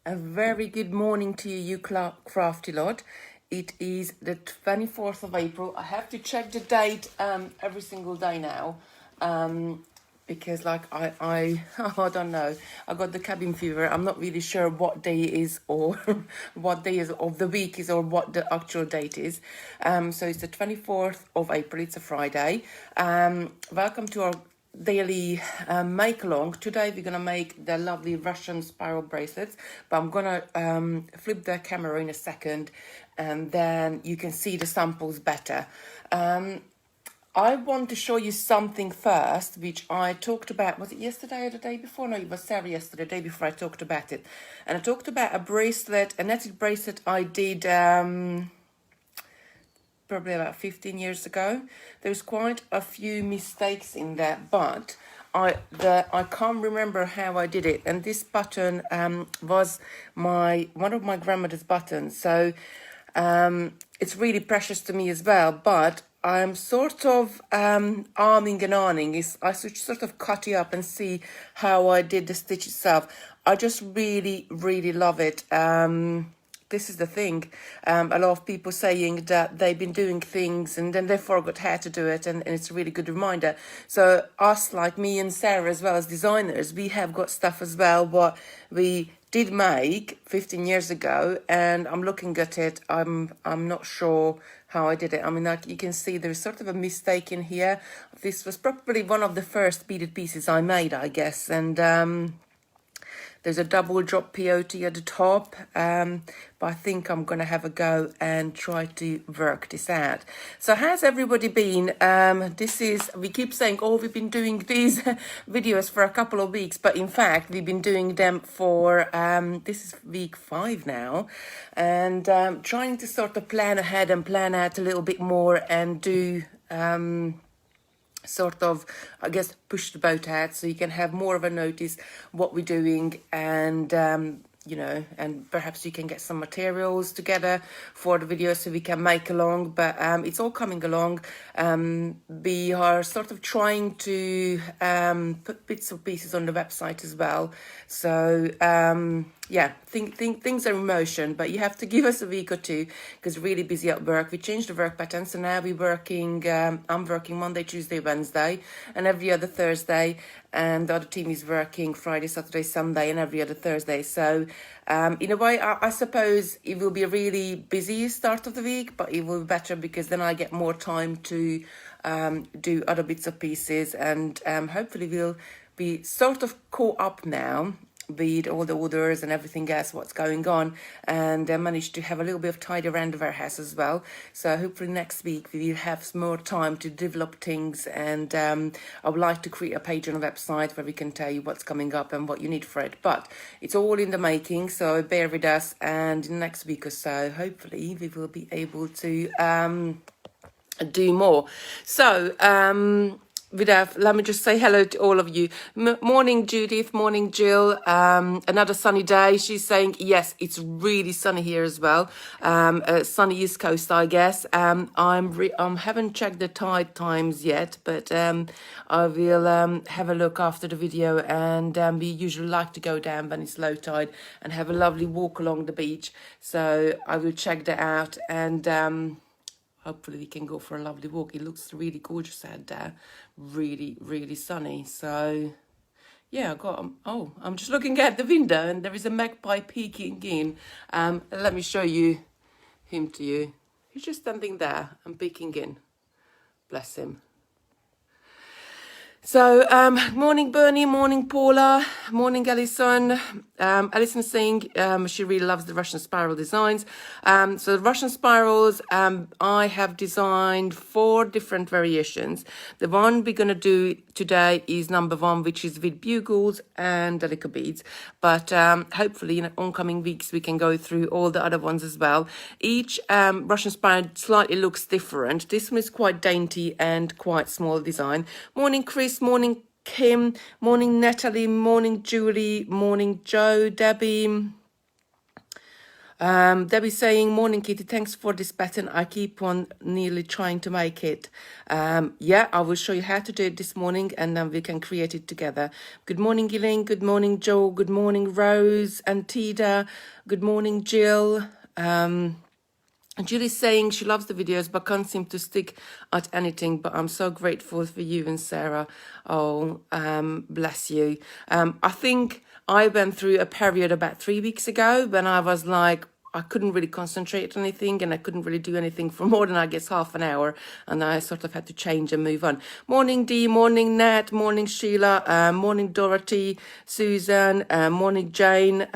A very good morning to you, crafty lot. It is the 24th of April. I have to check the date every single day now because like I don't know. I got the cabin fever. I'm not really sure what day it is or what day is of the week is or what the actual date is. So it's the 24th of April. It's a Friday. Welcome to our daily make along. Today we're gonna make the lovely Russian spiral bracelets, but I'm gonna flip the camera in a second and then you can see the samples better. I want to show you something first, which I talked about. Was it yesterday or the day before? No, it was Sarah yesterday, the day before I talked about it. And I talked about a bracelet, a netted bracelet I did probably about 15 years ago. There's quite a few mistakes in there, but I can't remember how I did it. And this button was one of my grandmother's buttons, so it's really precious to me as well. But I'm sort of arming and awning. I should sort of cut it up and see how I did the stitch itself. I just really, really love it. This is the thing. A lot of people saying that they've been doing things and then they forgot how to do it, and it's a really good reminder. So us, like me and Sarah, as well as designers, we have got stuff as well what we did make 15 years ago, and I'm looking at it. I'm not sure how I did it. I mean, like you can see there's sort of a mistake in here. This was probably one of the first beaded pieces I made, I guess, and there's a double drop peyote at the top, but I think I'm going to have a go and try to work this out. So how's everybody been? We keep saying, oh, we've been doing these videos for a couple of weeks, but in fact, we've been doing them for, this is week 5 now, and trying to sort of plan ahead and plan out a little bit more and do sort of, I guess, push the boat out so you can have more of a notice what we're doing, and you know, and perhaps you can get some materials together for the video so we can make along. But it's all coming along. We are sort of trying to put bits and pieces on the website as well. So yeah, things are in motion, but you have to give us a week or two because we're really busy at work. We changed the work pattern, so now we're working, I'm working Monday, Tuesday, Wednesday, and every other Thursday, and the other team is working Friday, Saturday, Sunday, and every other Thursday. So in a way, I suppose it will be a really busy start of the week, but it will be better because then I get more time to do other bits of pieces, and hopefully we'll be sort of caught up now with all the orders and everything else what's going on, and managed to have a little bit of tidy around the warehouse as well. So hopefully next week we will have some more time to develop things, and I would like to create a page on a website where we can tell you what's coming up and what you need for it. But it's all in the making, so bear with us, and in the next week or so hopefully we will be able to do more. So let me just say hello to all of you. Morning, Judith. Morning, Jill. Another sunny day. She's saying, yes, it's really sunny here as well. Sunny East Coast, I guess. I haven't checked the tide times yet, but I will have a look after the video, and we usually like to go down when it's low tide and have a lovely walk along the beach. So I will check that out, and hopefully we can go for a lovely walk. It looks really gorgeous out there. Really, really sunny. So, yeah, I'm just looking at the window and there is a magpie peeking in. Let me show him to you. He's just standing there and peeking in. Bless him. So, morning Bernie, morning Paula, morning Alison. Alison saying she really loves the Russian spiral designs. So the Russian spirals, I have designed 4 different variations. The one we're going to do today is number 1, which is with bugles and delica beads. But hopefully in oncoming weeks we can go through all the other ones as well. Each Russian spiral slightly looks different. This one is quite dainty and quite small design. Morning Chris, morning Kim, morning Natalie, morning Julie, morning Joe, Debbie, Debbie saying, morning Kitty, thanks for this pattern. I keep on nearly trying to make it. Yeah, I will show you how to do it this morning and then we can create it together. Good morning, Gilling. Good morning, Joe. Good morning, Rose and Tida. Good morning, Jill. And Julie's saying she loves the videos but can't seem to stick at anything. But I'm so grateful for you and Sarah. Oh, bless you. I think I went through a period about 3 weeks ago when I was like, I couldn't really concentrate on anything and I couldn't really do anything for more than, I guess, half an hour. And I sort of had to change and move on. Morning, Dee. Morning, Nat. Morning, Sheila. Morning, Dorothy. Susan. Morning, Jane.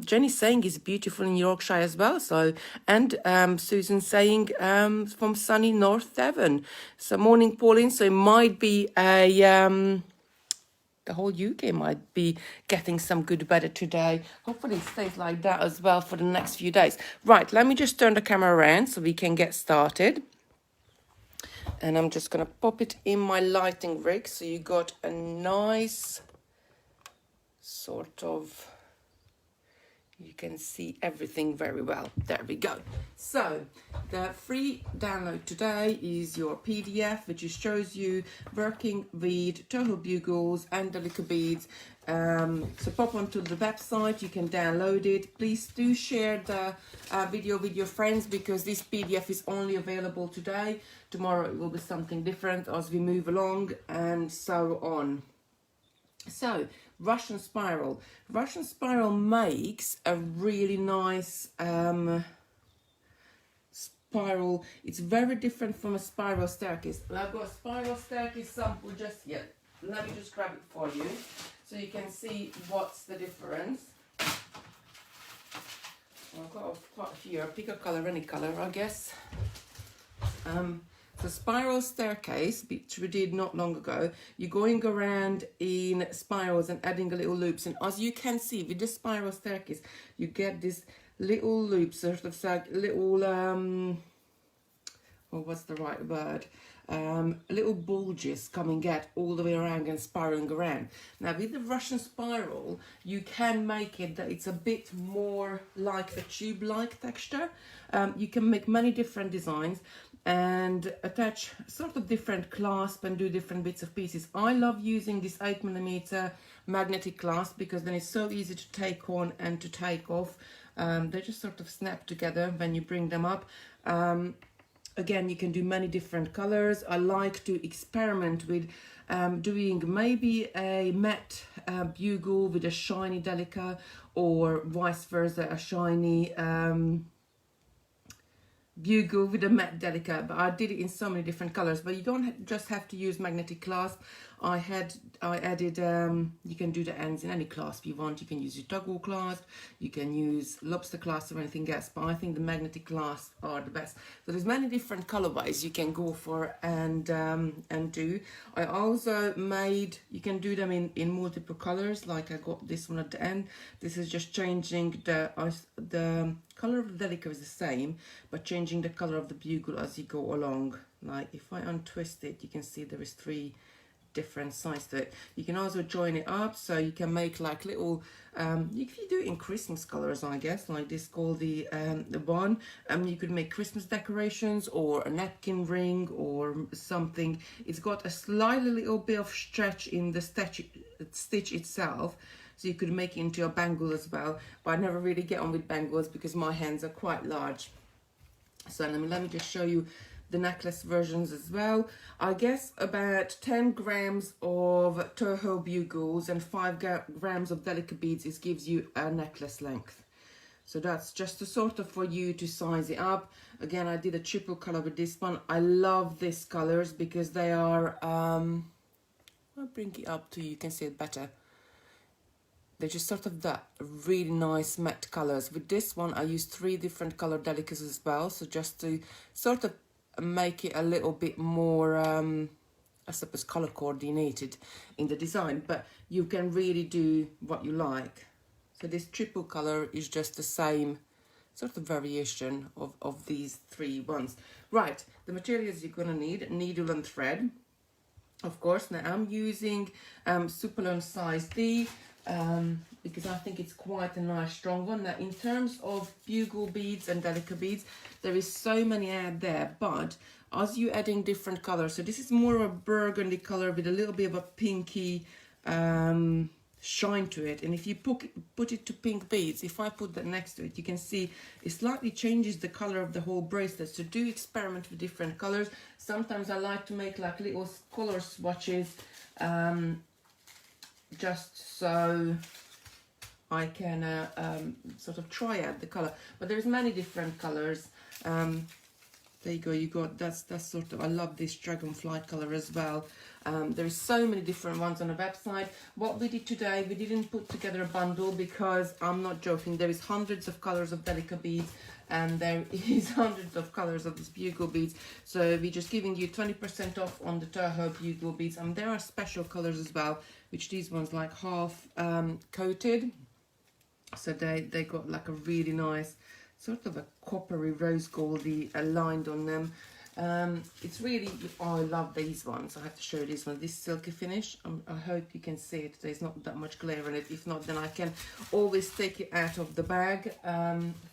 Jane is saying it's beautiful in Yorkshire as well. So, and Susan saying from sunny North Devon. So, morning, Pauline. So, it might be a... the whole UK might be getting some good weather today. Hopefully it stays like that as well for the next few days. Right, let me just turn the camera around so we can get started. And I'm just going to pop it in my lighting rig so you got a nice sort of... you can see everything very well. There we go. So the free download today is your PDF, which just shows you working with Toho bugles and Delica beads. So pop onto the website, you can download it. Please do share the video with your friends because this PDF is only available today. Tomorrow it will be something different as we move along and so on. So, Russian Spiral. Russian Spiral makes a really nice spiral. It's very different from a spiral staircase. And I've got a spiral staircase sample just here. Let me just grab it for you so you can see what's the difference. I've got quite a few. I'll pick a colour, any colour, I guess. The spiral staircase, which we did not long ago, you're going around in spirals and adding a little loops. And as you can see, with the spiral staircase, you get this little loops, sort of like little, well, what's the right word? Little bulges coming out all the way around and spiraling around. Now with the Russian spiral, you can make it that it's a bit more like a tube-like texture. You can make many different designs and attach sort of different clasp and do different bits of pieces. I love using this 8mm magnetic clasp because then it's so easy to take on and to take off. They just sort of snap together when you bring them up. Again, you can do many different colors. I like to experiment with doing maybe a matte bugle with a shiny Delica, or vice versa, a shiny bugle with a matte Delica. But I did it in so many different colors. But you don't just have to use magnetic clasp. I added, you can do the ends in any clasp you want. You can use your toggle clasp, you can use lobster clasp or anything else, but I think the magnetic clasp are the best. So there's many different colorways you can go for and do. I also made, you can do them in multiple colors, like I got this one at the end. This is just changing the color of the Delica is the same, but changing the color of the bugle as you go along. Like if I untwist it, you can see there is 3 different sides to it. You can also join it up, so you can make like little if you do it in Christmas colors, I guess, like this called the one, you could make Christmas decorations or a napkin ring or something. It's got a slightly little bit of stretch in the stitch itself, so you could make it into a bangle as well, but I never really get on with bangles because my hands are quite large. So let me just show you the necklace versions as well. I guess about 10 grams of Toho bugles and 5 grams of Delica beads gives you a necklace length. So that's just to sort of for you to size it up. Again, I did a triple color with this one. I love these colors because they are, I'll bring it up to you can see it better. They're just sort of that really nice matte colors. With this one, I used 3 different color Delicas as well. So just to sort of make it a little bit more, I suppose, color coordinated in the design. But you can really do what you like. So this triple color is just the same sort of variation of these 3 ones. Right, the materials you're going to need: needle and thread. Of course, now I'm using Superlone size D. because I think it's quite a nice strong one. Now in terms of bugle beads and Delica beads, there is so many out there, but as you adding different colors, so this is more of a burgundy color with a little bit of a pinky shine to it, and if you put it to pink beads, if I put that next to it, you can see it slightly changes the color of the whole bracelet. So do experiment with different colors. Sometimes I like to make like little color swatches, just so I can sort of try out the color, but there's many different colors. There you go, you got that's sort of, I love this dragonfly color as well. There's so many different ones on the website. What we did today, we didn't put together a bundle because I'm not joking, there is hundreds of colors of Delica beads and there is hundreds of colors of these bugle beads, so we're just giving you 20% off on the Toho bugle beads. And there are special colors as well, which these ones like half coated, so they got like a really nice sort of a coppery rose goldy lined on them. It's really, oh, I love these ones. I have to show you this one, this silky finish. I hope you can see it. There's not that much glare on it. If not, then I can always take it out of the bag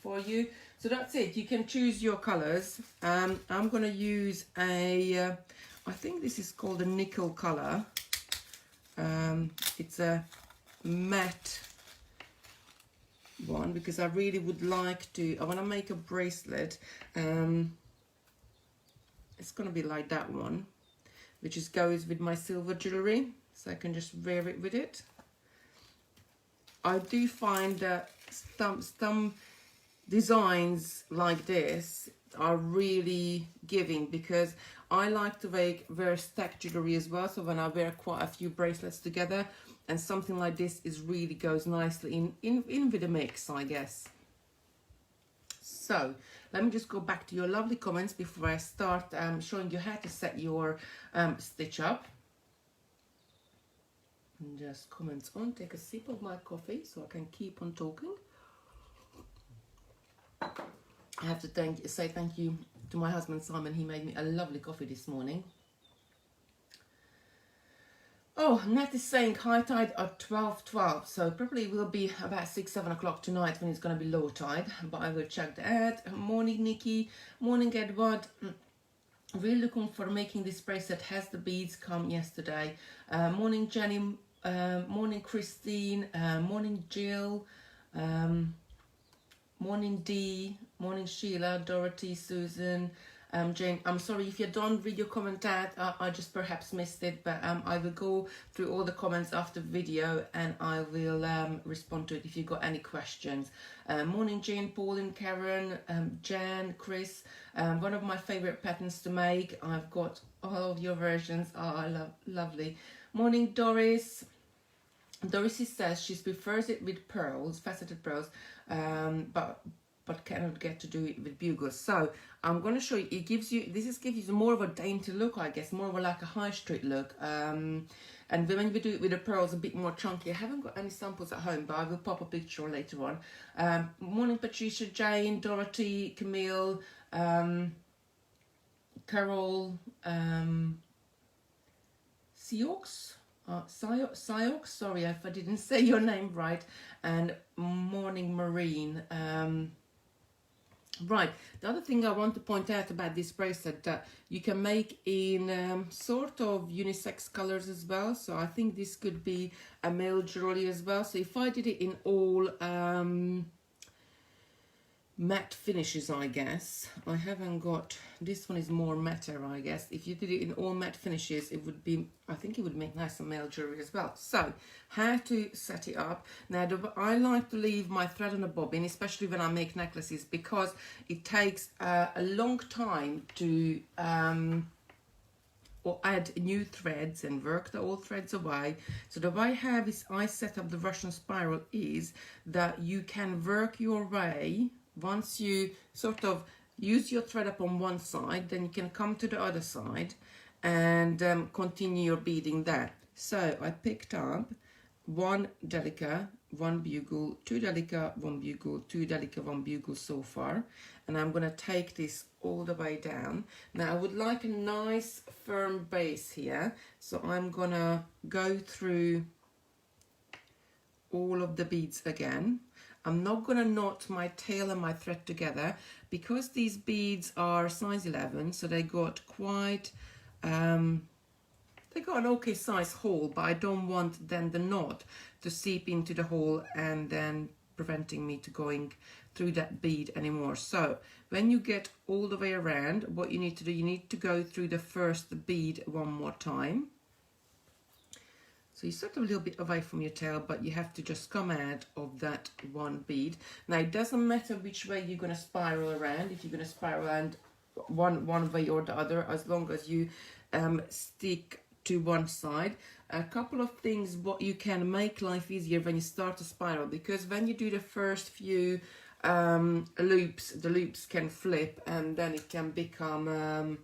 for you. So that's it, you can choose your colors. I'm going to use a I think this is called a nickel color. It's a matte one because I really would like to, I want to make a bracelet. It's going to be like that one, which just goes with my silver jewelry, so I can just wear it with it. I do find that some designs like this are really giving, because I like to wear stacked jewelry as well, so when I wear quite a few bracelets together, and something like this is really goes nicely in with the mix, I guess. So let me just go back to your lovely comments before I start showing you how to set your stitch up. And just comments on, take a sip of my coffee so I can keep on talking. I have to say thank you to my husband Simon. He made me a lovely coffee this morning. Oh, Nat is saying high tide at 12:12, so probably will be about 6-7 o'clock tonight when it's going to be low tide, but I will check that. Morning Nikki, morning Edward. Really looking for making this bracelet. Has the beads come yesterday? Morning Jenny, morning Christine, morning Jill, morning Dee, morning Sheila, Dorothy, Susan, Jane. I'm sorry if you don't read your comment out, I just perhaps missed it, but I will go through all the comments after the video and I will respond to it if you've got any questions. Morning Jane, Pauline, Karen, Jan, Chris. One of my favorite patterns to make. I've got all of your versions. Oh, lovely. Morning Doris. Doris says she prefers it with pearls, faceted pearls, but cannot get to do it with bugles. So I'm going to show you. It gives you, gives you more of a dainty look, I guess, more of a, like a high street look. And when we do it with the pearls, a bit more chunky. I haven't got any samples at home, but I will pop a picture later on. Morning Patricia, Jane, Dorothy, Camille, Carol, Siox. Siox, sorry if I didn't say your name right, and morning Marine. Right, the other thing I want to point out about this bracelet, that you can make in sort of unisex colors as well, so I think this could be a male jewelry as well. So if I did it in all matte finishes, I guess, I haven't got, this one is more matte, I guess. If you did it in all matte finishes, it would be, I think it would make nice and male jewelry as well. So how to set it up. Now I like to leave my thread on a bobbin, especially when I make necklaces, because it takes a long time to or add new threads and work the old threads away. So the way I have is I set up the Russian spiral is that you can work your way. Once you sort of use your thread up on one side, then you can come to the other side and continue your beading there. So I picked up one Delica, one bugle, two Delica, one bugle, two Delica, one bugle so far, and I'm going to take this all the way down. Now I would like a nice firm base here, so I'm going to go through all of the beads again. I'm not going to knot my tail and my thread together because these beads are size 11, so they got quite they got an okay size hole, but I don't want then the knot to seep into the hole and then preventing me to going through that bead anymore. So when you get all the way around, what you need to do, you need to go through the first bead one more time. So you're sort of a little bit away from your tail, but you have to just come out of that one bead. Now it doesn't matter which way you're going to spiral around, if you're going to spiral around one way or the other, as long as you stick to one side. A couple of things what you can make life easier when you start to spiral, because when you do the first few loops, the loops can flip and then it can become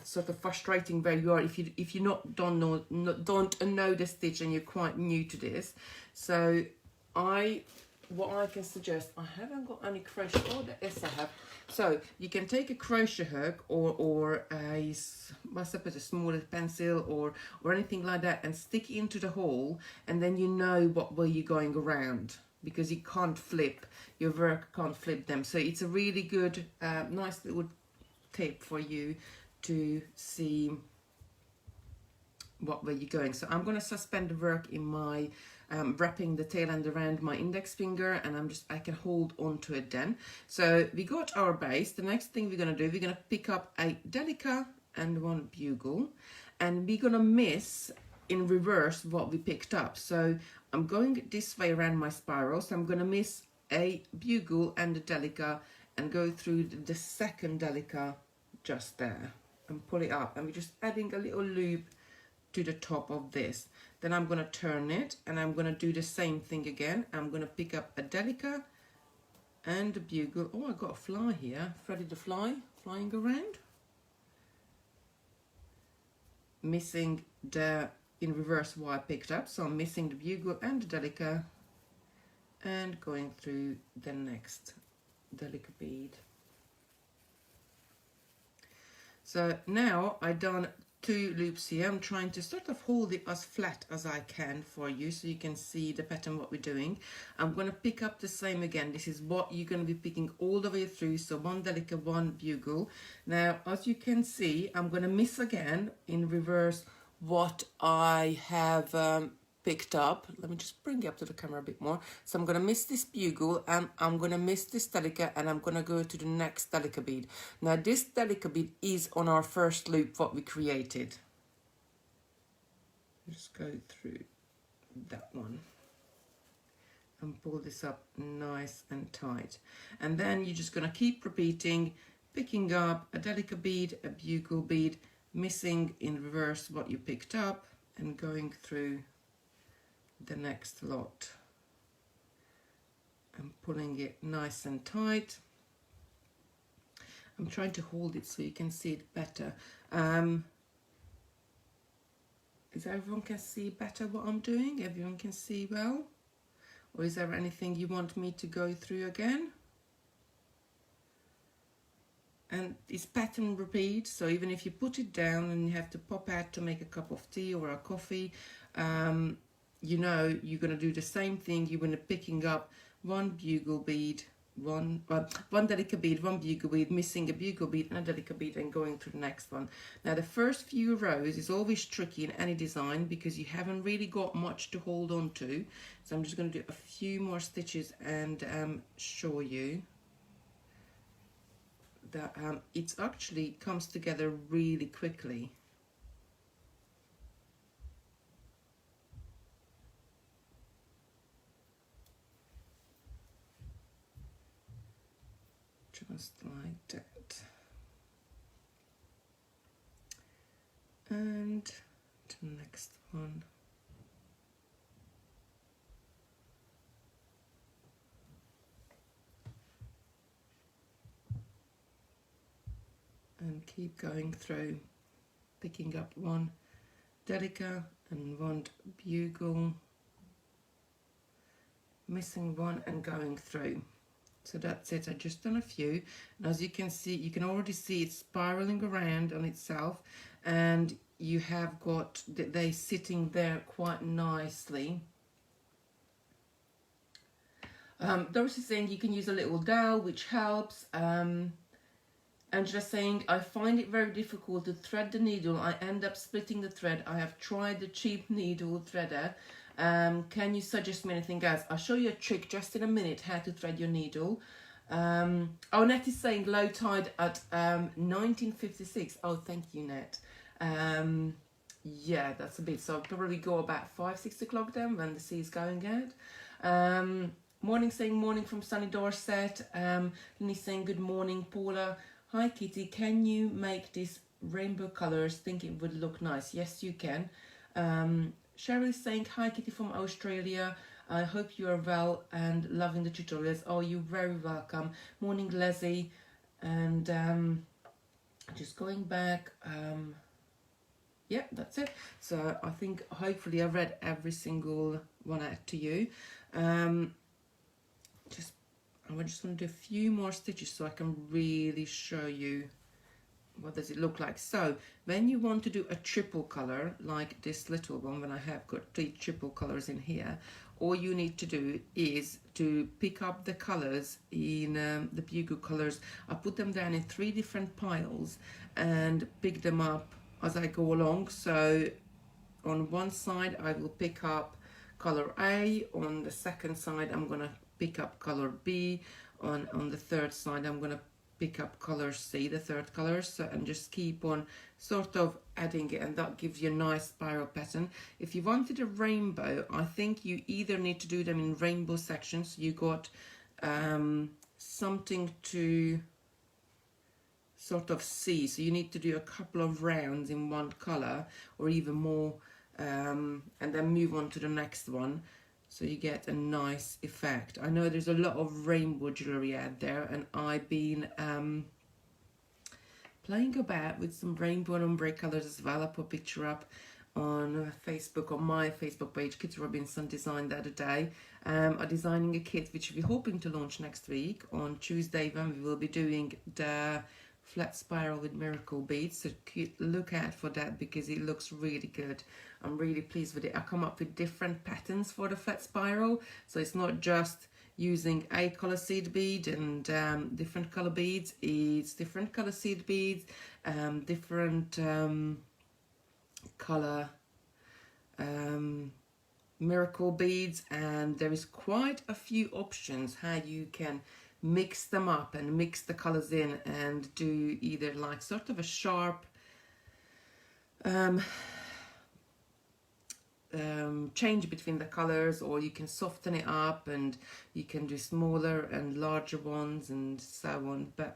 sort of frustrating where you are if you don't know the stitch and you're quite new to this. So what I can suggest, I haven't got any crochet. Oh, yes I have. So you can take a crochet hook or I suppose a smaller pencil or anything like that and stick it into the hole, and then you know what way you're going around, because you can't flip, your work can't flip them. So it's a really good nice little tip for you to see what way you're going. So I'm going to suspend the work in my wrapping the tail end around my index finger, and I can hold on to it then. So we got our base. The next thing we're going to do, we're going to pick up a Delica and one bugle, and we're going to miss in reverse what we picked up. So I'm going this way around my spiral, so I'm going to miss a bugle and a Delica and go through the second Delica just there and pull it up, and we're just adding a little loop to the top of this. Then I'm going to turn it and I'm going to do the same thing again. I'm going to pick up a Delica and a bugle. Oh, I got a fly here, Freddy the fly flying around, missing the in reverse what I picked up, so I'm missing the bugle and the Delica and going through the next Delica bead. So now I've done 2 loops here. I'm trying to sort of hold it as flat as I can for you so you can see the pattern what we're doing. I'm going to pick up the same again. This is what you're going to be picking all the way through. So 1 Delica, 1 bugle. Now as you can see, I'm going to miss again in reverse what I have picked up. Let me just bring it up to the camera a bit more. So I'm going to miss this bugle and I'm going to miss this Delica, and I'm going to go to the next Delica bead. Now this Delica bead is on our first loop what we created. Just go through that one and pull this up nice and tight, and then you're just going to keep repeating, picking up a Delica bead, a bugle bead, missing in reverse what you picked up, and going through the next lot and pulling it nice and tight. I'm trying to hold it so you can see it better. Is everyone can see better what I'm doing? Everyone can see well? Or is there anything you want me to go through again? And it's pattern repeat, so even if you put it down and you have to pop out to make a cup of tea or a coffee, you know you're going to do the same thing. You're going to picking up 1 bugle bead, one Delica bead, 1 bugle bead, missing a bugle bead and a Delica bead, and going through the next one. Now the first few rows is always tricky in any design because you haven't really got much to hold on to. So I'm just going to do a few more stitches and show you that it actually comes together really quickly. Just like that. And to the next one. And keep going through, picking up 1 Delica and 1 bugle, missing 1 and going through. So that's it. I just done a few, and as you can see, you can already see it spiraling around on itself, and you have got they sitting there quite nicely. Doris is saying you can use a little dowel, which helps. Angela saying, I find it very difficult to thread the needle. I end up splitting the thread. I have tried the cheap needle threader. Can you suggest me anything else? I'll show you a trick just in a minute how to thread your needle. Oh, Net is saying low tide at 1956. Oh, thank you, Net. Yeah, that's a bit. So I'll probably go about 5-6 o'clock then when the sea is going out. Morning saying morning from sunny Dorset. Lenny saying good morning, Paula. Hi Kitty, can you make these rainbow colours? Think it would look nice. Yes, you can. Cheryl is saying hi Kitty from Australia. I hope you are well and loving the tutorials. Oh, you're very welcome. Morning Leslie. And just going back. Yeah, that's it. So I think hopefully I read every single one out to you. I'm just going to do a few more stitches so I can really show you what does it look like. So when you want to do a triple color like this little one, when I have got 3 triple colors in here, all you need to do is to pick up the colors in the Bugle colors. I put them down in 3 different piles and pick them up as I go along. So on one side I will pick up color A, on the second side I'm going to pick up color B, on the third side I'm going to pick up color C, the third color, so, and just keep on sort of adding it, and that gives you a nice spiral pattern. If you wanted a rainbow, I think you either need to do them in rainbow sections. You got something to sort of see, so you need to do a couple of rounds in one color or even more, and then move on to the next one, so you get a nice effect. I know there's a lot of rainbow jewelry out there, and I've been playing about with some rainbow and ombre colors as well. I put a picture up on Facebook, on my Facebook page, Kitty Robinson Design, the other day. I'm designing a kit which we're hoping to launch next week on Tuesday, when we will be doing the flat spiral with miracle beads, so look out for that because it looks really good. I'm really pleased with it. I come up with different patterns for the flat spiral, so it's not just using a color seed bead and different color beads. It's different color seed beads, different color miracle beads, and there is quite a few options how you can mix them up and mix the colors in and do either like sort of a sharp change between the colors, or you can soften it up and you can do smaller and larger ones and so on. But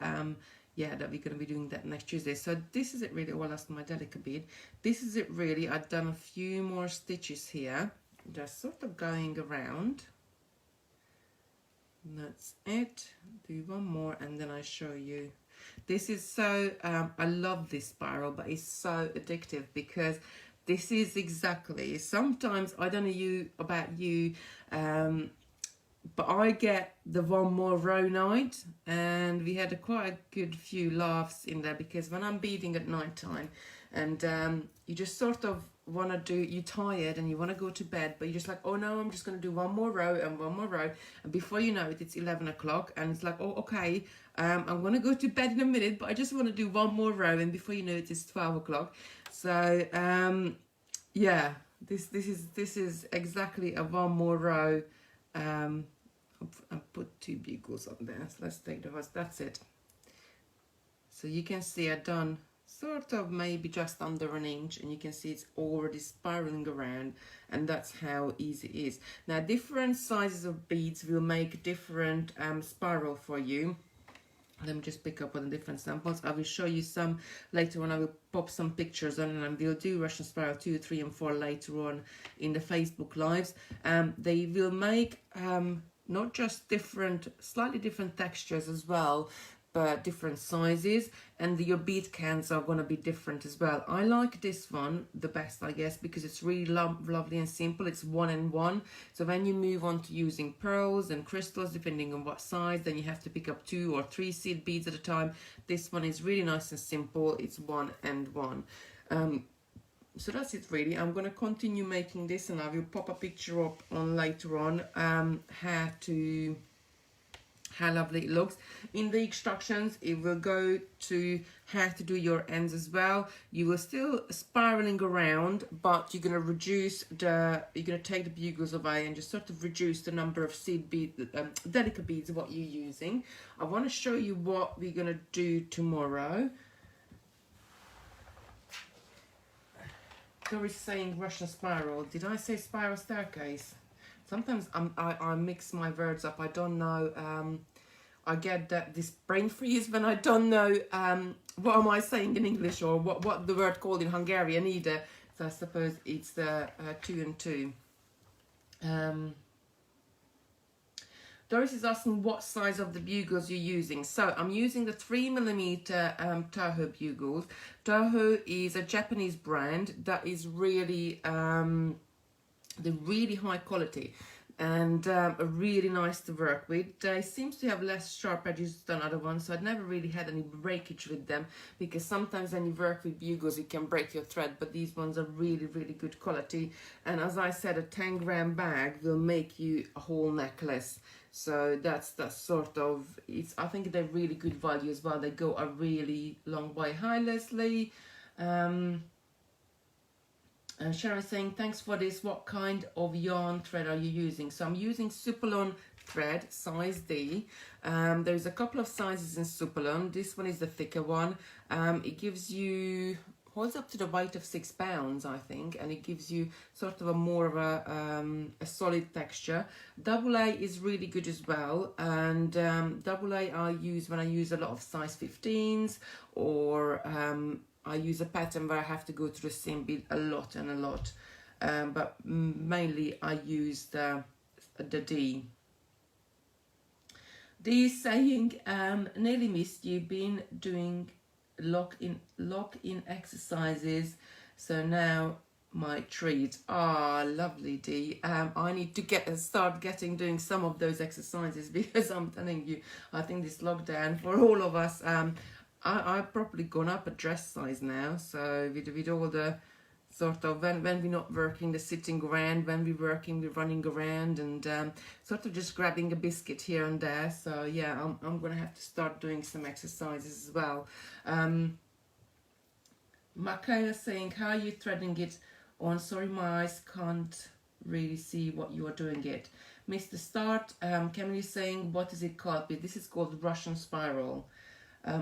yeah, that we're going to be doing that next Tuesday. So this is it really. Oh, I lost my delicate bead. This is it really. I've done a few more stitches here, just sort of going around. That's it. Do one more and then I show you. This is so I love this spiral, but it's so addictive because this is exactly, sometimes I don't know about you, but I get the one more row night, and we had quite a good few laughs in there because when I'm beading at night time and you just sort of want to do, you're tired and you want to go to bed, but you're just like, oh no, I'm just going to do one more row and one more row, and before you know it, it's 11 o'clock and it's like, oh okay, I'm going to go to bed in a minute, but I just want to do one more row, and before you know it, it's 12 o'clock. So yeah, this is exactly a one more row. I put 2 bugles on there, so let's take the horse. That's it. So you can see I've done sort of maybe just under an inch, and you can see it's already spiraling around, and that's how easy it is. Now different sizes of beads will make different spiral for you. Let me just pick up on the different samples. I will show you some later on. I will pop some pictures on, and we'll do Russian Spiral 2, 3 and 4 later on in the Facebook lives. They will make not just different, slightly different textures as well, but different sizes, and your bead counts are going to be different as well. I like this one the best, I guess, because it's really lovely and simple. It's 1 and 1, so when you move on to using pearls and crystals, depending on what size, then you have to pick up 2 or 3 seed beads at a time. This one is really nice and simple. It's 1 and 1. So that's it really. I'm going to continue making this, and I will pop a picture up on later on how to how lovely it looks. In the instructions, it will go to how to do your ends as well. You will still spiraling around, but you're going to reduce you're going to take the bugles away and just sort of reduce the number of seed beads, delicate beads of what you're using. I want to show you what we're going to do tomorrow. Doris saying Russian spiral. Did I say spiral staircase? Sometimes I mix my words up. I don't know. I get this brain freeze when I don't know what am I saying in English or what the word called in Hungarian either. So I suppose it's the 2 and 2. Doris is asking what size of the bugles you're using. So I'm using the 3mm Toho bugles. Toho is a Japanese brand that is really the really high quality and really nice to work with. They seems to have less sharp edges than other ones, so I'd never really had any breakage with them, because sometimes when you work with bugles it can break your thread, but these ones are really good quality. And as I said, a 10-gram bag will make you a whole necklace, so that's sort of, I think they're really good value as well. They go a really long way. Hi Leslie. Sharon saying, thanks for this. What kind of yarn thread are you using? So I'm using Supalon thread, size D. There's a couple of sizes in Supalon. This one is the thicker one. It gives you, holds up to the weight of 6 pounds, I think, and it gives you sort of a more of a solid texture. AA is really good as well, and AA I use when I use a lot of size 15s, or I use a pattern where I have to go through the same bead a lot, but mainly I use the D. D is saying, nearly missed you, been doing lock in exercises, so now my treat. Lovely D. I need to start doing some of those exercises, because I'm telling you, I think this lockdown for all of us, I've probably gone up a dress size now, so with all the sort of, when we're not working, the sitting around, when we're working, we're running around, and sort of just grabbing a biscuit here and there. So yeah, I'm going to have to start doing some exercises as well. Michaela saying, how are you threading it on? Sorry, my eyes can't really see what you are doing it. Mr. Start, Camille saying, what is it called? This is called Russian spiral.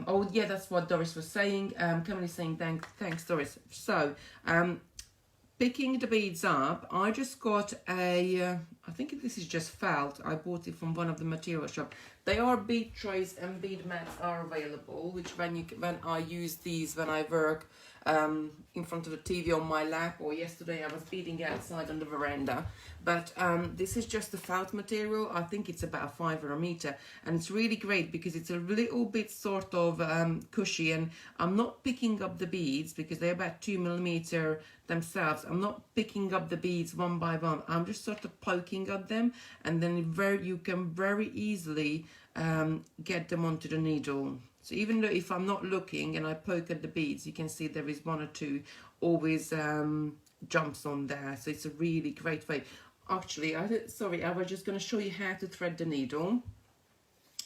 Oh yeah, that's what Doris was saying. Camille saying, thanks Doris. So picking the beads up, I just got I think this is just felt. I bought it from one of the material shop. They are bead trays and bead mats are available, which when I use these when I work in front of the TV on my lap, or yesterday I was beading outside on the veranda. But this is just the felt material. I think it's about 5 or a meter, and it's really great because it's a little bit sort of cushy, and I'm not picking up the beads because they're about 2mm themselves. I'm not picking up the beads one by one. I'm just sort of poking at them, and then you can very easily get them onto the needle. So even though if I'm not looking and I poke at the beads, you can see there is 1 or 2 always jumps on there. So it's a really great way. Actually, I was just going to show you how to thread the needle.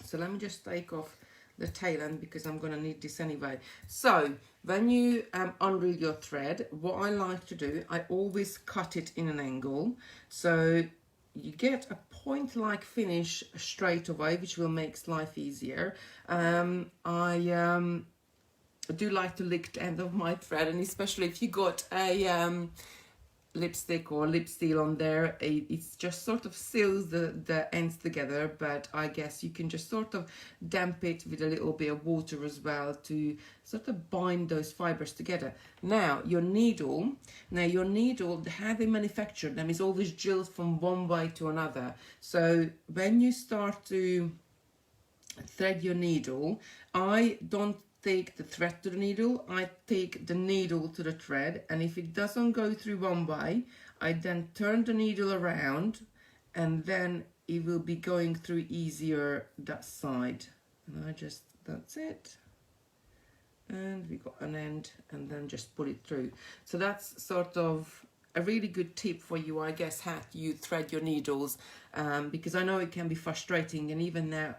So let me just take off the tail end because I'm going to need this anyway. So when you unreel your thread, what I like to do, I always cut it in an angle. So you get a point-like finish straight away, which will make life easier. I do like to lick the end of my thread, and especially if you got a lipstick or lip seal on there, it's just sort of seals the ends together, but I guess you can just sort of damp it with a little bit of water as well to sort of bind those fibers together. Now your needle, how they manufacture them is always drilled from one way to another. So when you start to thread your needle, I don't take the thread to the needle, I take the needle to the thread, and if it doesn't go through one way, I then turn the needle around, and then it will be going through easier that side. And that's it. And we got an end, and then just pull it through. So that's sort of a really good tip for you, I guess, how you thread your needles. because I know it can be frustrating, and even now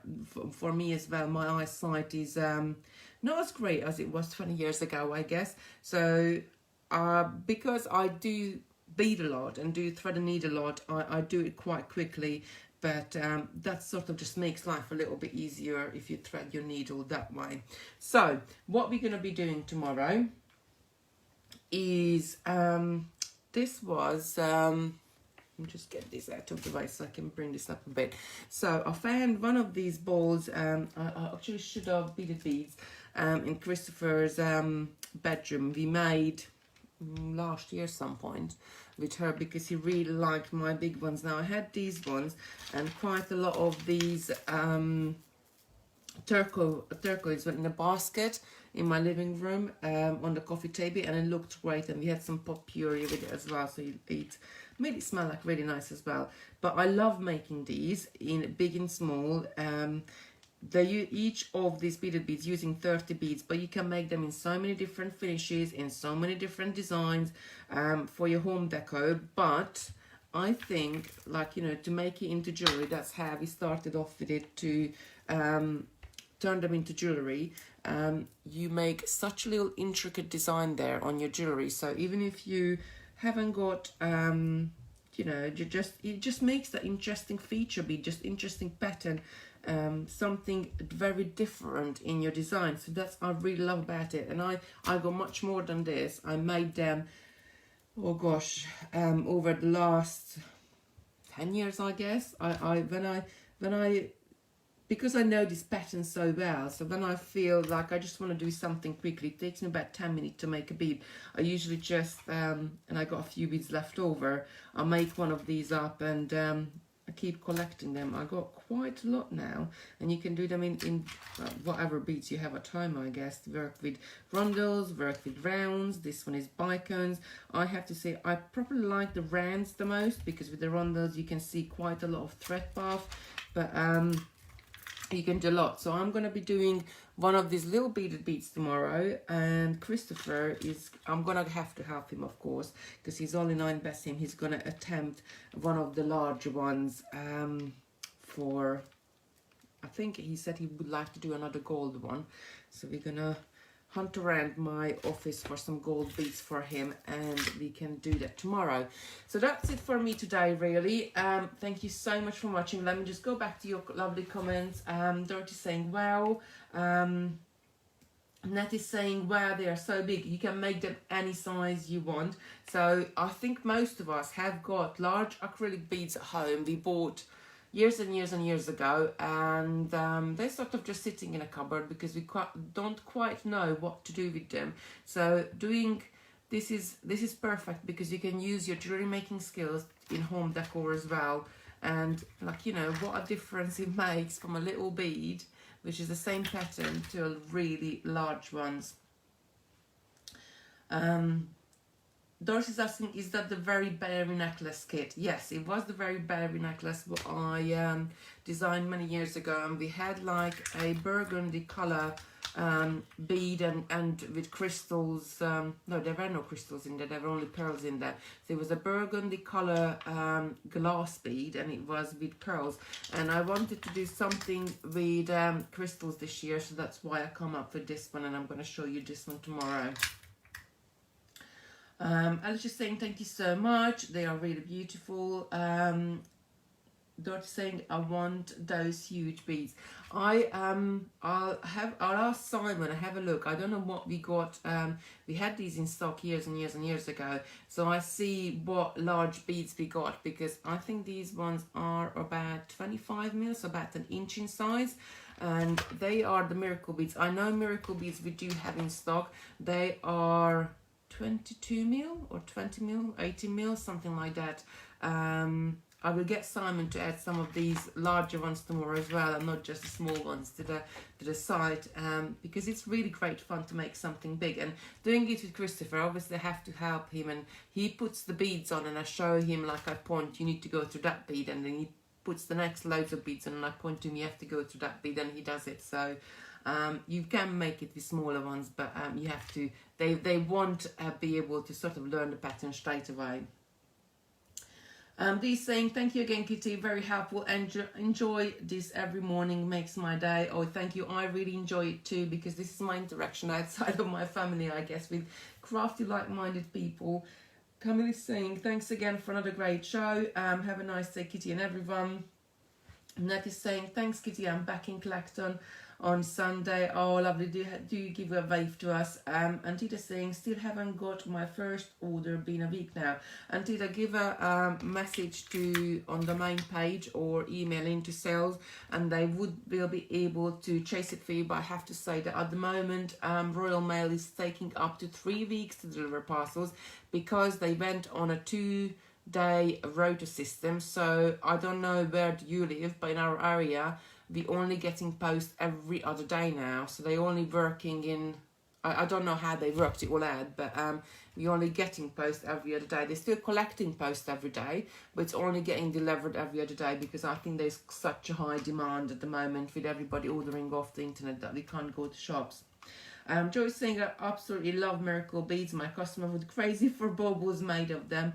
for me as well, my eyesight is not as great as it was 20 years ago, I guess. So because I do bead a lot and do thread and needle a lot, I do it quite quickly, but that sort of just makes life a little bit easier if you thread your needle that way. So what we're going to be doing tomorrow is this was let me just get this out of the way so I can bring this up a bit. So I found one of these balls. I actually should have beaded beads in Christopher's bedroom. We made last year some point with her because he really liked my big ones. Now I had these ones and quite a lot of these turquoise went in a basket in my living room on the coffee table, and it looked great, and we had some potpourri with it as well, so it made it smell like really nice as well. But I love making these in big and small. Each of these beaded beads using 30 beads, but you can make them in so many different finishes, in so many different designs for your home decor. But I think, like, you know, to make it into jewelry, that's how we started off with it, to turn them into jewelry. You make such a little intricate design there on your jewelry, so even if you haven't got you know, it just makes that interesting feature bead, just interesting pattern, something very different in your design. So that's I really love about it. And I got much more than this. I made them, oh gosh, over the last 10 years, I guess. When I because I know this pattern so well, so when I feel like I just want to do something quickly, it takes me about 10 minutes to make a bead. I usually just, and I got a few beads left over, I'll make one of these up, and I keep collecting them. I got quite a lot now, and you can do them in whatever beads you have at home, I guess. Work with rondels, work with rounds. This one is bicones. I have to say I probably like the rounds the most, because with the rondels you can see quite a lot of thread path, but you can do a lot. So I'm going to be doing one of these little beaded beads tomorrow, and Christopher is, I'm going to have to help him, of course, because he's only 9 him. He's going to attempt one of the larger ones for, I think he said he would like to do another gold one. So we're going to hunt around my office for some gold beads for him, and we can do that tomorrow. So that's it for me today, really. Thank you so much for watching. Let me just go back to your lovely comments. Dorothy saying wow. Nat is saying wow, they are so big, you can make them any size you want. So I think most of us have got large acrylic beads at home. We bought years and years and years ago, and they're sort of just sitting in a cupboard because we don't quite know what to do with them. So doing this is perfect, because you can use your jewelry making skills in home decor as well. And, like, you know, what a difference it makes from a little bead, which is the same pattern, to a really large ones. Dorothy's asking, is that the Very Berry necklace kit? Yes, it was the Very Berry necklace what I designed many years ago, and we had like a burgundy color bead and with crystals. No, there were no crystals in there, there were only pearls in there. So it was a burgundy color glass bead, and it was with pearls, and I wanted to do something with crystals this year, so that's why I come up with this one, and I'm going to show you this one tomorrow. I was just saying thank you so much, they are really beautiful. Dorothy saying I want those huge beads. I'll ask Simon, I have a look. I don't know what we got. We had these in stock years and years and years ago, so I see what large beads we got, because I think these ones are about 25 mils, so about an inch in size, and they are the miracle beads. I know miracle beads we do have in stock. They are 22 mil or 20 mil, 18 mil, something like that. I will get Simon to add some of these larger ones tomorrow as well, and not just the small ones to the site, because it's really great fun to make something big. And doing it with Christopher, obviously I have to help him, and he puts the beads on, and I show him, like I point, you need to go through that bead, and then he puts the next loads of beads on, and I point to him, you have to go through that bead, and he does it. So you can make it with smaller ones, but you have to, they won't be able to sort of learn the pattern straight away. Dee's saying, thank you again, Kitty. Very helpful. Enjoy this every morning. Makes my day. Oh, thank you. I really enjoy it too, because this is my interaction outside of my family, I guess, with crafty, like-minded people. Camille is saying, thanks again for another great show. Have a nice day, Kitty and everyone. Nat is saying, thanks, Kitty. I'm back in Clacton on Sunday. Oh, lovely. Do you give a wave to us? And Tita saying, still haven't got my first order, been a week now. And Tita, give a message to on the main page or email into sales, and they will be able to chase it for you. But I have to say that at the moment, Royal Mail is taking up to 3 weeks to deliver parcels, because they went on a 2-day rota system. So I don't know where you live, but in our area, we only getting post every other day now. So they only working in, I don't know how they worked it all out, but we only getting post every other day. They're still collecting post every day, but it's only getting delivered every other day, because I think there's such a high demand at the moment with everybody ordering off the internet that they can't go to shops. Joyce saying, I absolutely love Miracle Beads. My customer was crazy for baubles made of them.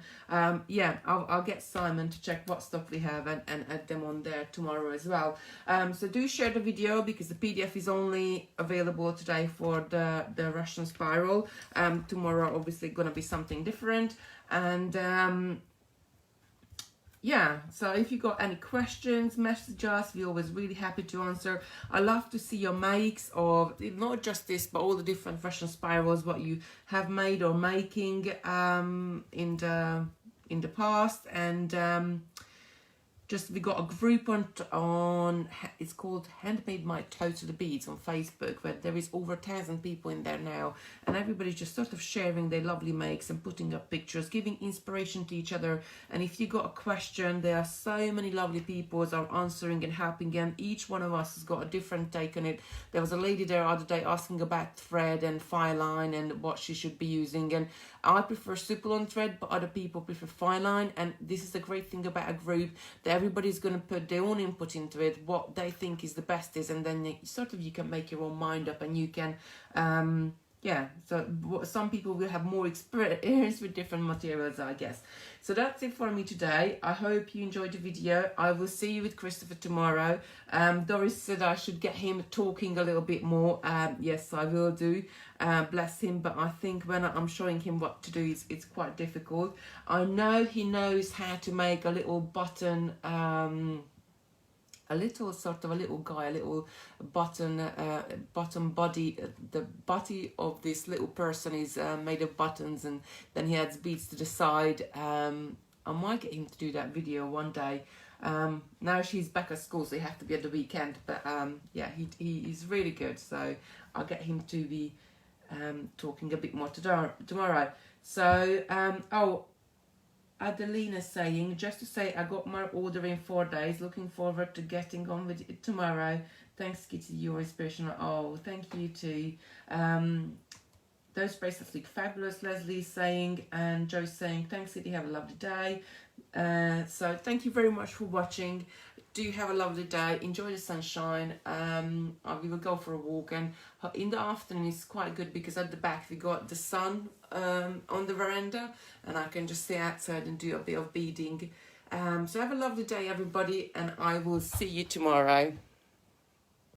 Yeah, I'll get Simon to check what stuff we have and add them on there tomorrow as well. So do share the video, because the PDF is only available today for the Russian spiral. Tomorrow obviously going to be something different. And yeah, so if you got any questions, message us. We're always really happy to answer. I love to see your makes of not just this, but all the different Russian spirals, what you have made or making in the past. And just we got a group on it's called Handmade My Total Beads on Facebook, where there is over 1,000 people in there now, and everybody's just sort of sharing their lovely makes and putting up pictures, giving inspiration to each other. And if you got a question, there are so many lovely people that are answering and helping, and each one of us has got a different take on it. There was a lady there the other day asking about thread and file line and what she should be using, and I prefer supple on thread, but other people prefer file line. And this is the great thing about a group, that everybody's going to put their own input into it, what they think is the best is, and then you can make your own mind up, and you can yeah, so some people will have more experience with different materials, I guess. So that's it for me today. I hope you enjoyed the video. I will see you with Christopher tomorrow. Doris said I should get him talking a little bit more. Yes, I will do. Bless him. But I think when I'm showing him what to do, it's quite difficult. I know he knows how to make a little button, a little guy, a little button body. The body of this little person is made of buttons, and then he adds beads to the side. I might get him to do that video one day. Now she's back at school, so you have to be at the weekend. But yeah, he's really good, so I'll get him to be talking a bit more tomorrow. So oh, Adelina saying, just to say, I got my order in 4 days. Looking forward to getting on with it tomorrow. Thanks, Kitty. You're inspirational. Oh, thank you too. Those bracelets look fabulous, Leslie is saying. And Joe saying, thanks, Kitty. Have a lovely day. So thank you very much for watching. Do have a lovely day. Enjoy the sunshine. We will go for a walk, and in the afternoon it's quite good, because at the back we got the sun on the veranda, and I can just stay outside and do a bit of beading. So have a lovely day, everybody, and I will see you tomorrow.